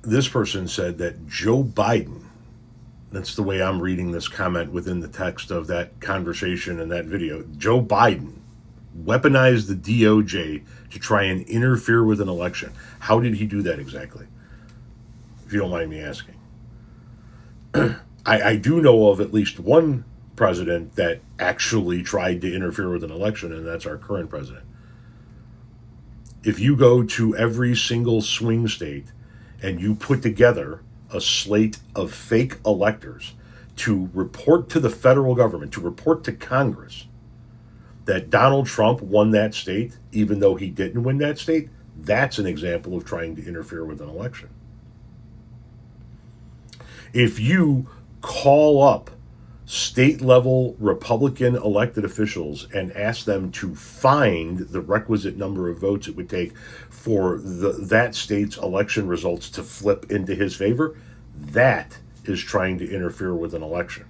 this person said that Joe Biden, that's the way I'm reading this comment within the text of that conversation and that video, Joe Biden weaponized the DOJ to try and interfere with an election. How did he do that exactly? If you don't mind me asking. I do know of at least one president that actually tried to interfere with an election, and that's our current president. If you go to every single swing state and you put together a slate of fake electors to report to the federal government, to report to Congress that Donald Trump won that state, even though he didn't win that state, that's an example of trying to interfere with an election. If you call up state level Republican elected officials and ask them to find the requisite number of votes it would take for that state's election results to flip into his favor, that is trying to interfere with an election.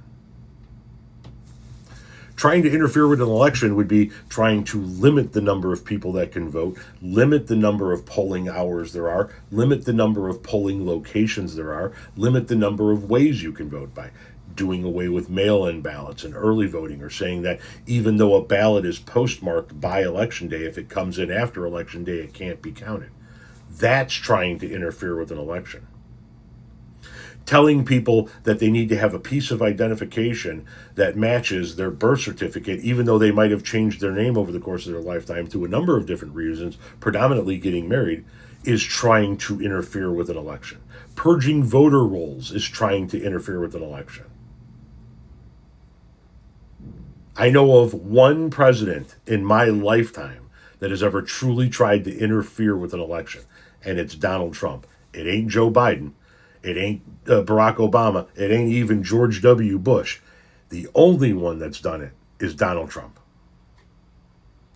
Trying to interfere with an election would be trying to limit the number of people that can vote, limit the number of polling hours there are, limit the number of polling locations there are, limit the number of ways you can vote by. Doing away with mail-in ballots and early voting, or saying that even though a ballot is postmarked by Election Day, if it comes in after Election Day, it can't be counted. That's trying to interfere with an election. Telling people that they need to have a piece of identification that matches their birth certificate, even though they might have changed their name over the course of their lifetime through a number of different reasons, predominantly getting married, is trying to interfere with an election. Purging voter rolls is trying to interfere with an election. I know of one president in my lifetime that has ever truly tried to interfere with an election, and it's Donald Trump. It ain't Joe Biden. It ain't Barack Obama. It ain't even George W. Bush. The only one that's done it is Donald Trump.